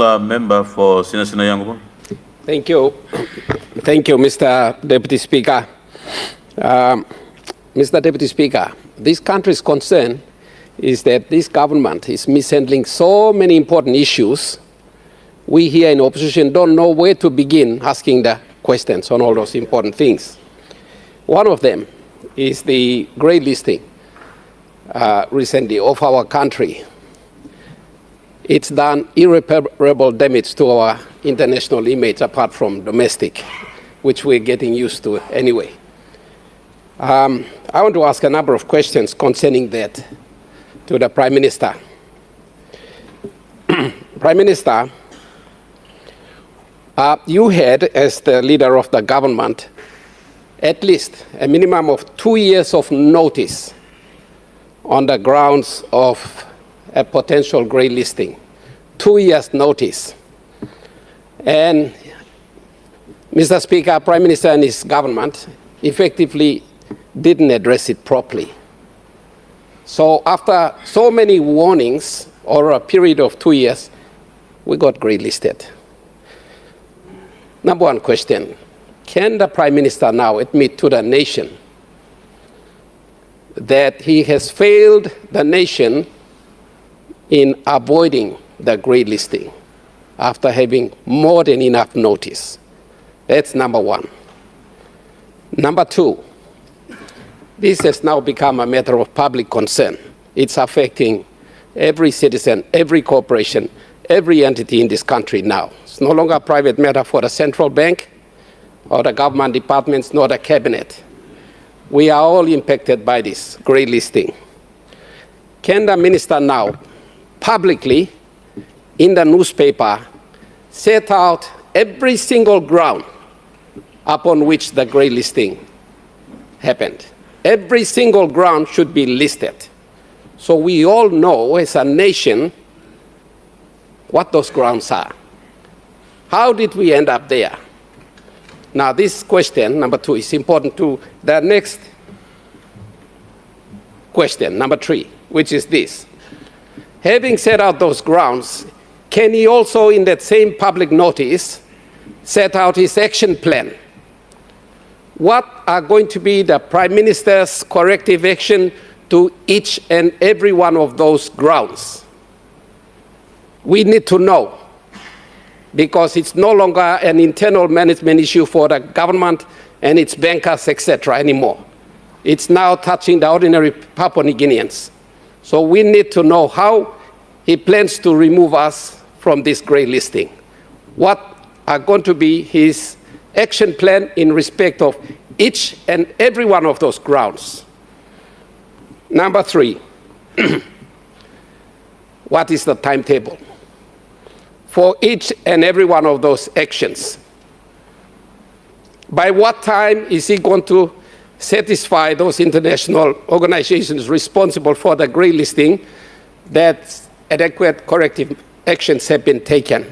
Member for Sinasina Yangubo. Thank you. Thank you, Mr. Deputy Speaker. Mr. Deputy Speaker, this country's concern is that this government is mishandling so many important issues. We here in opposition don't know where to begin asking the questions on all those important things. One of them is the grey listing recently of our country. It's done irreparable damage to our international image apart from domestic, which we're getting used to anyway. I want to ask a number of questions concerning that to the Prime Minister. Prime Minister, you had, as the leader of the government, at least a minimum of 2 years of notice on the grounds of a potential grey listing. 2 years notice. And Mr. Speaker, Prime Minister and his government effectively didn't address it properly. So after so many warnings over a period of 2 years, we got grey listed. Number one question, can the Prime Minister now admit to the nation that he has failed the nation in avoiding the grey listing after having more than enough notice? That's number one. Number two, this has now become a matter of public concern. It's affecting every citizen, every corporation, every entity in this country now. It's no longer a private matter for the central bank or the government departments, nor the cabinet. We are all impacted by this grey listing. Can the minister now publicly in the newspaper set out every single ground upon which the grey listing happened? Every single ground should be listed, so we all know as a nation what those grounds are. How did we end up there? Now this question, number two, is important to the next question, number three, which is this. Having set out those grounds, can he also in that same public notice set out his action plan? What are going to be the Prime Minister's corrective action to each and every one of those grounds? We need to know, because it's no longer an internal management issue for the government and its bankers, etc. anymore. It's now touching the ordinary Papua New Guineans. So we need to know how he plans to remove us from this grey listing. What are going to be his action plan in respect of each and every one of those grounds? Number three, what is the timetable for each and every one of those actions? By what time is he going to satisfy those international organizations responsible for the grey listing that adequate corrective actions have been taken,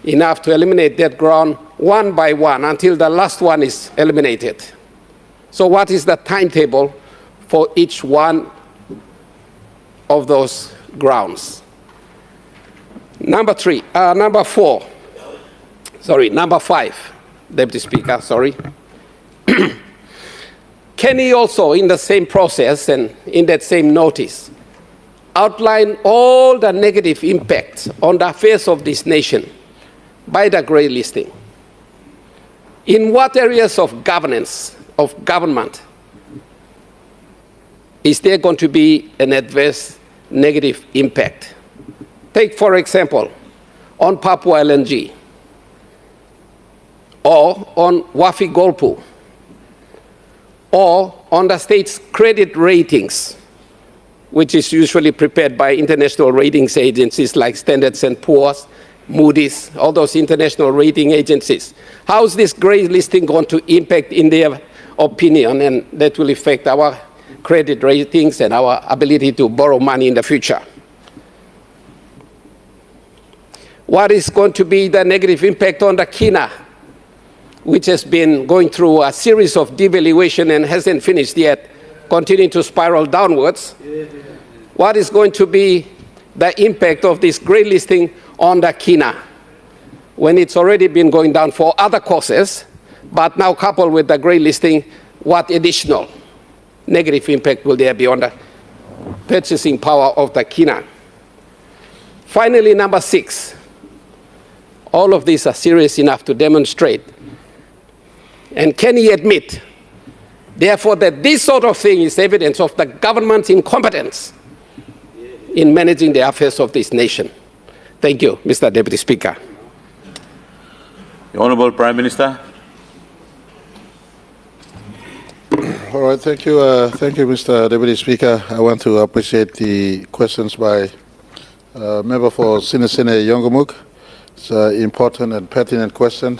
enough to eliminate that ground one by one until the last one is eliminated? So what is the timetable for each one of those grounds? Number five, Deputy Speaker, sorry. Can he also, in the same process and in that same notice, outline all the negative impacts on the affairs of this nation by the grey listing? In what areas of governance, of government, is there going to be an adverse negative impact? Take, for example, on Papua LNG, or on Wafi Golpu, or on the state's credit ratings, which is usually prepared by international ratings agencies like Standard & Poor's, Moody's, all those international rating agencies. How is this grey listing going to impact in their opinion, and that will affect our credit ratings and our ability to borrow money in the future? What is going to be the negative impact on the kina, which has been going through a series of devaluation and hasn't finished yet, continuing to spiral downwards? What is going to be the impact of this grey listing on the kina? when it's already been going down for other causes, but now coupled with the grey listing, what additional negative impact will there be on the purchasing power of the kina? Finally, number 6, all of these are serious enough to demonstrate, and can he admit, therefore, that this sort of thing is evidence of the government's incompetence in managing the affairs of this nation? Thank you, Mr. Deputy Speaker. The Honourable Prime Minister. All right, thank you, Mr. Deputy Speaker. I want to appreciate the questions by Member for Sinisene Yongomuk. It's an important and pertinent question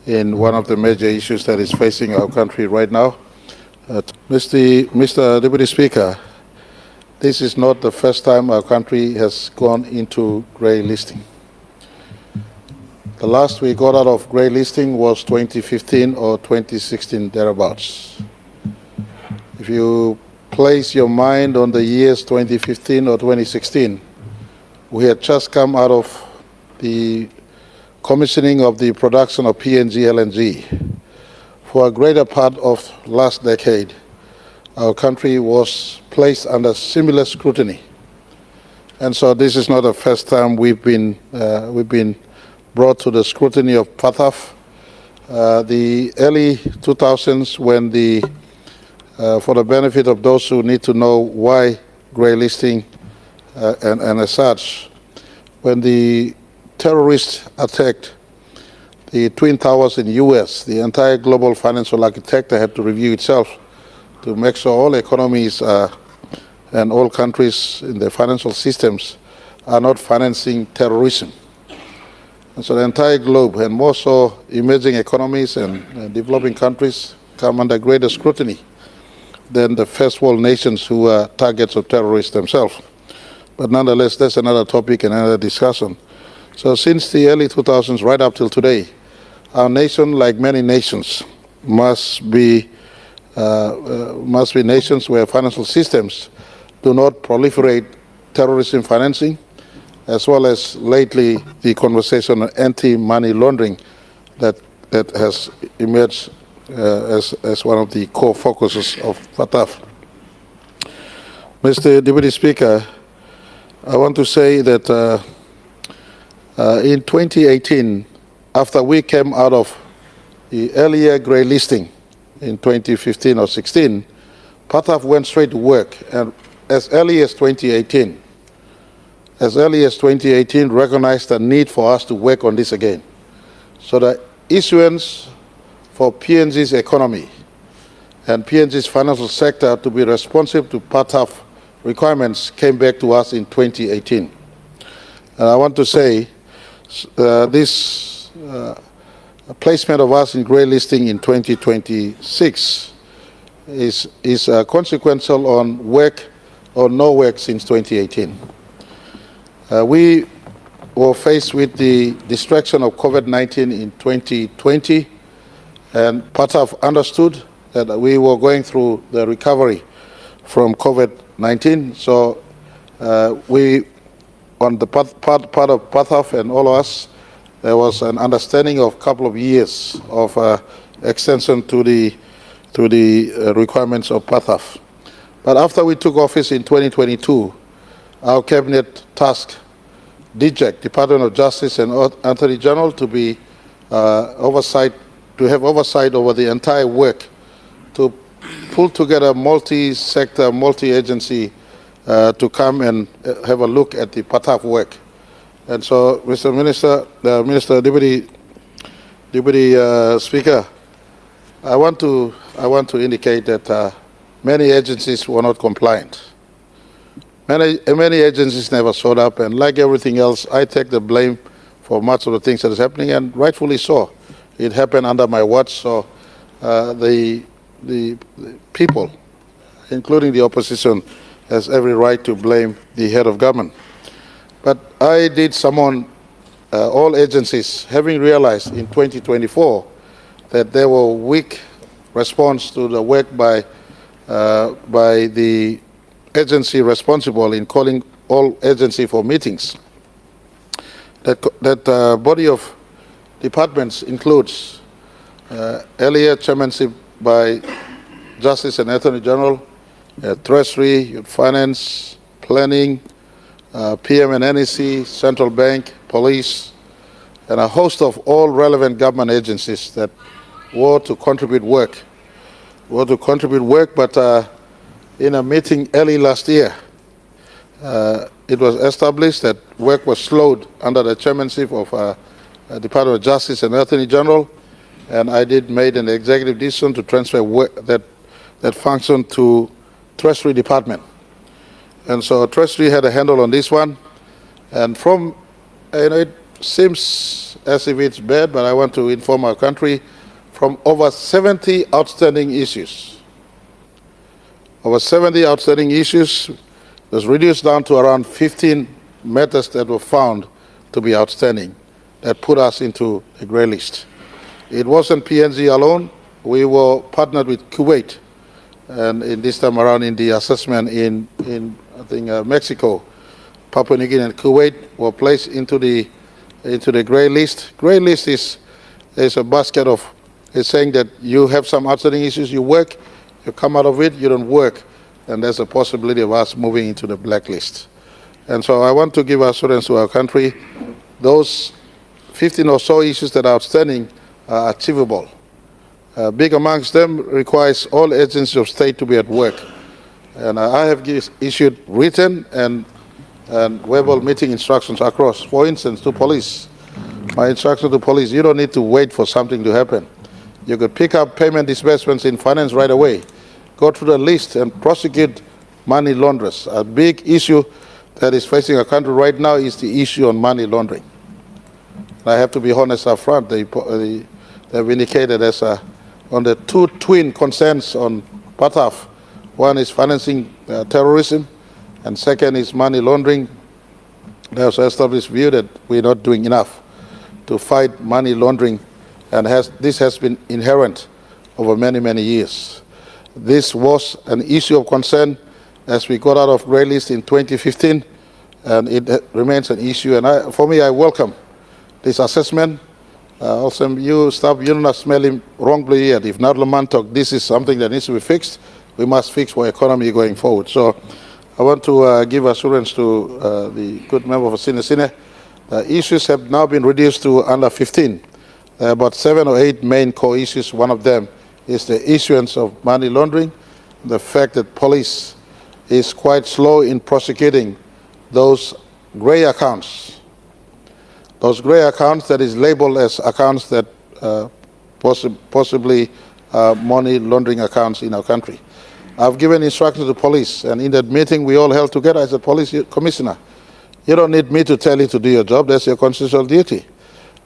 in one of the major issues that is facing our country right now. Mr. Deputy Speaker, this is not the first time our country has gone into grey listing. The last we got out of grey listing was 2015 or 2016, thereabouts. If you place your mind on the years 2015 or 2016, we had just come out of the commissioning of the production of PNG LNG. For a greater part of last decade, our country was placed under similar scrutiny. And so this is not the first time we've been brought to the scrutiny of FATF. The early 2000s, when for the benefit of those who need to know why grey listing and as such, when the terrorists attacked the Twin Towers in the US, the entire global financial architecture had to review itself to make sure all economies and all countries in the financial systems are not financing terrorism. And so the entire globe, and more so emerging economies and developing countries, come under greater scrutiny than the first world nations who are targets of terrorists themselves. But nonetheless, that's another topic and another discussion. So since the early 2000s right up till today, our nation, like many nations, must be nations where financial systems do not proliferate terrorism financing, as well as lately the conversation on anti-money laundering that has emerged as one of the core focuses of FATF. Mr. Deputy Speaker, I want to say that in 2018, after we came out of the earlier grey listing in 2015 or 16, FATF went straight to work, and as early as 2018, recognized the need for us to work on this again. So the issuance for PNG's economy and PNG's financial sector to be responsive to FATF requirements came back to us in 2018. And I want to say this placement of us in grey listing in 2026 is consequential on work or no work since 2018. We were faced with the distraction of COVID-19 in 2020, and FATF understood that we were going through the recovery from COVID-19. So we, on the part of FATF and all of us, there was an understanding of a couple of years of extension to the requirements of FATF. But after we took office in 2022, our cabinet tasked DGEC, Department of Justice and Attorney General, to be have oversight over the entire work, to pull together multi-sector, multi-agency to come and have a look at the FATF work. And so, Mr. Minister, Deputy Speaker, I want to indicate that many agencies were not compliant. Many agencies never showed up, and like everything else, I take the blame for much of the things that is happening, and rightfully so. It happened under my watch, so the people, including the opposition, has every right to blame the head of government. But I did summon all agencies, having realized in 2024 that there were weak response to the work by the agency responsible in calling all agency for meetings. That body of departments includes earlier chairmanship by Justice and Attorney General, Treasury, Youth Finance, Planning, PM and NEC, Central Bank, Police, and a host of all relevant government agencies that were to contribute work. But in a meeting early last year, it was established that work was slowed under the chairmanship of Department of Justice and Attorney General, and I made an executive decision to transfer work that function to Treasury Department. And so Treasury had a handle on this one, and from, it seems as if it's bad, but I want to inform our country, from over 70 outstanding issues. Was reduced down to around 15 matters that were found to be outstanding that put us into a grey list. It wasn't PNG alone. We were partnered with Kuwait, and in this time around in the assessment in I think Mexico, Papua New Guinea and Kuwait were placed into the grey list. Grey list is a basket of, it's saying that you have some outstanding issues, you work, you come out of it, you don't work, and there's a possibility of us moving into the blacklist. And so I want to give assurance to our country, those 15 or so issues that are outstanding are achievable. Big amongst them requires all agencies of state to be at work. And I have issued written and verbal meeting instructions across. For instance, to police. My instruction to police, you don't need to wait for something to happen. You could pick up payment disbursements in finance right away. Go through the list and prosecute money launderers. A big issue that is facing our country right now is the issue on money laundering. I have to be honest up front. They've indicated as on the two twin concerns on FATF. One is financing terrorism, and second is money laundering. There's an established view that we're not doing enough to fight money laundering, and this has been inherent over many, many years. This was an issue of concern as we got out of grey list in 2015, and it remains an issue. And for me, I welcome this assessment. Also, you do not smell him wrongly yet. If not Lamantok, this is something that needs to be fixed. We must fix for economy going forward. So I want to give assurance to the good member of Sine. Issues have now been reduced to under 15. About 7 or 8 main core issues. One of them is the issuance of money laundering, the fact that police is quite slow in prosecuting those grey accounts. Those grey accounts that is labeled as accounts that possibly money laundering accounts in our country. I've given instructions to police, and in that meeting we all held together as a police commissioner. You don't need me to tell you to do your job. That's your constitutional duty.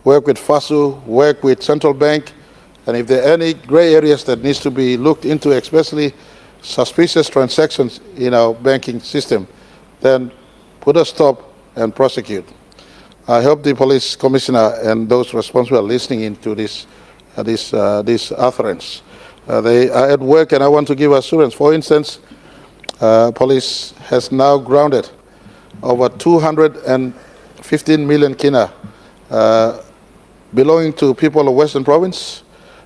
Work with FASU, work with Central Bank, and if there are any grey areas that needs to be looked into, especially suspicious transactions in our banking system, then put a stop and prosecute. I hope the police commissioner and those responsible are listening into this utterance. They are at work, and I want to give assurance. For instance, police has now grounded over 215 million kina belonging to people of Western Province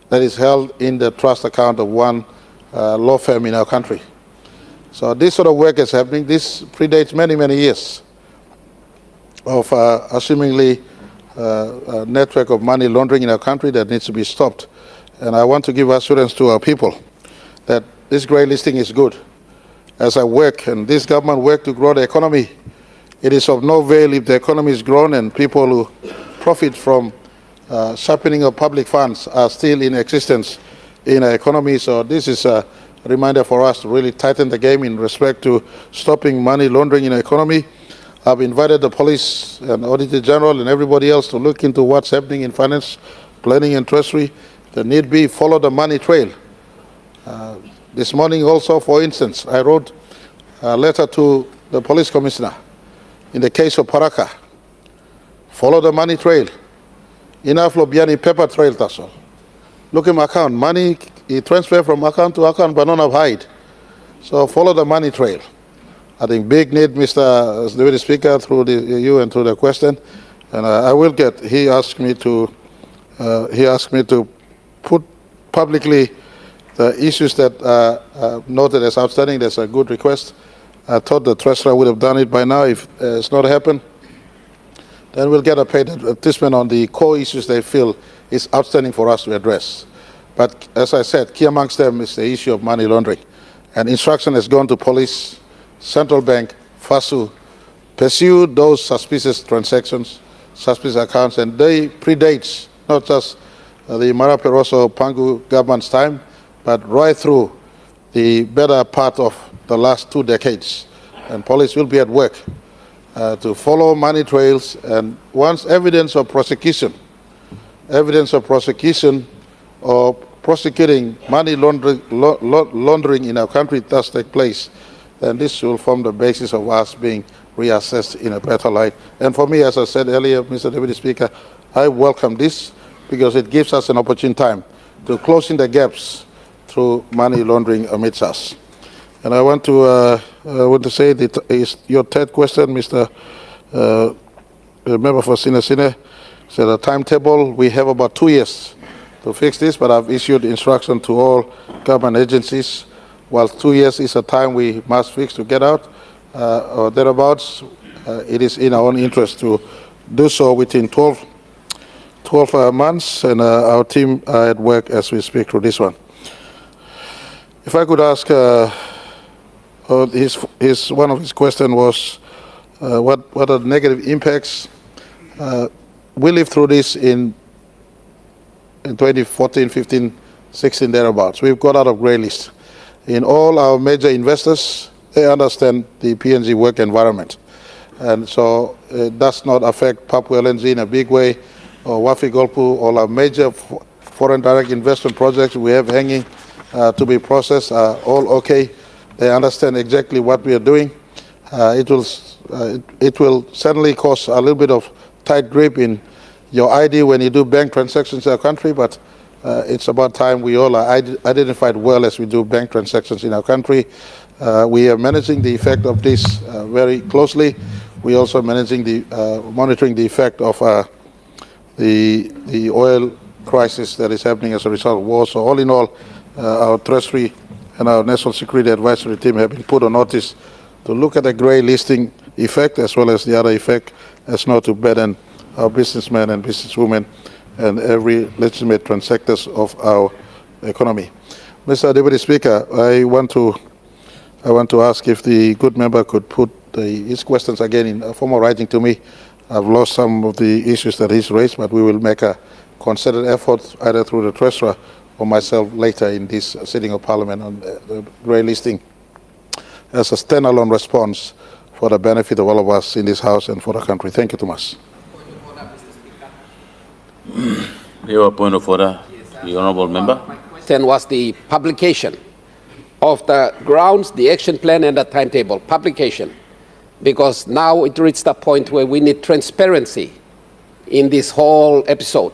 that is held in the trust account of one law firm in our country. So this sort of work is happening. This predates many, many years of assumingly a network of money laundering in our country that needs to be stopped. And I want to give assurance to our people that this grey listing is good. As I work, and this government work to grow the economy, it is of no avail if the economy is grown and people who profit from sharpening of public funds are still in existence in our economy. So this is a reminder for us to really tighten the game in respect to stopping money laundering in our economy. I've invited the police and Auditor General and everybody else to look into what's happening in finance, planning and treasury. The need be follow the money trail. This morning also, for instance, I wrote a letter to the police commissioner in the case of Paraka. Follow the money trail. Enough Lobiani paper trail, that's all. Look at my account. Money, he transfer from account to account, but not of hide. So follow the money trail. I think big need, Mr. Deputy Speaker, through you and through the question. And I will get, he asked me to he asked me to put publicly the issues that are noted as outstanding. That's a good request. I thought the treasurer would have done it by now. If it's not happened, then we'll get a paid advertisement on the core issues they feel is outstanding for us to address. But as I said, key amongst them is the issue of money laundering. And instruction has gone to police, central bank, FASU, pursue those suspicious transactions, suspicious accounts, and they predates not just the Marape Rosso Pangu government's time, but right through the better part of the last 2 decades. And police will be at work to follow money trails, and once evidence of prosecution or prosecuting money laundering in our country does take place, then this will form the basis of us being reassessed in a better light. And for me, as I said earlier, Mr. Deputy Speaker, I welcome this because it gives us an opportune time to close in the gaps through money laundering amidst us. And I want to say that is your third question, Mr. Member for Sine, so the timetable, we have about 2 years to fix this, but I've issued instruction to all government agencies. While 2 years is a time we must fix to get out, or thereabouts, it is in our own interest to do so within 12 months, and our team are at work as we speak through this one. If I could ask, one of his questions was, what are the negative impacts? We lived through this in 2014, 15, 16, thereabouts. We've got out of grey list. In all our major investors, they understand the PNG work environment. And so it does not affect Papua LNG in a big way, or Wafi Golpu, all our major foreign direct investment projects we have hanging to be processed are all okay. They understand exactly what we are doing. It will certainly cause a little bit of tight grip in your ID when you do bank transactions in our country, but it's about time we all are identified well as we do bank transactions in our country. We are managing the effect of this very closely. We are also managing monitoring the effect of the oil crisis that is happening as a result of war. So all in all, our Treasury and our National Security Advisory Team have been put on notice to look at the grey listing effect as well as the other effect, as not to burden our businessmen and businesswomen and every legitimate transactors of our economy. Mr. Deputy Speaker, I want to ask if the good member could put his questions again in formal writing to me. I've lost some of the issues that he's raised, but we will make a concerted effort either through the Treasurer or myself later in this sitting of Parliament on the grey listing as a standalone response for the benefit of all of us in this House and for the country. Thank you too much. Your point of order, the Honourable Member. My question was the publication of the grounds, the action plan and the timetable, publication, because now it reached the point where we need transparency in this whole episode.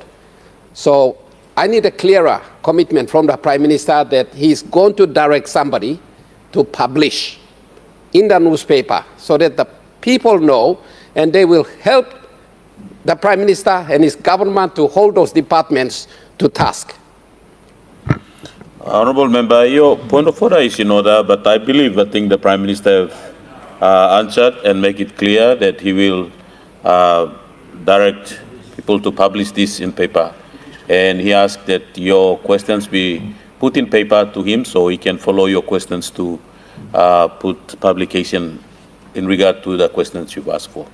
So I need a clearer commitment from the Prime Minister that he's going to direct somebody to publish in the newspaper so that the people know and they will help the Prime Minister and his government to hold those departments to task. Honourable Member, your point of order is in order, but I think the Prime Minister answered and make it clear that he will direct people to publish this in paper. And he asked that your questions be put in paper to him so he can follow your questions to put publication in regard to the questions you've asked for.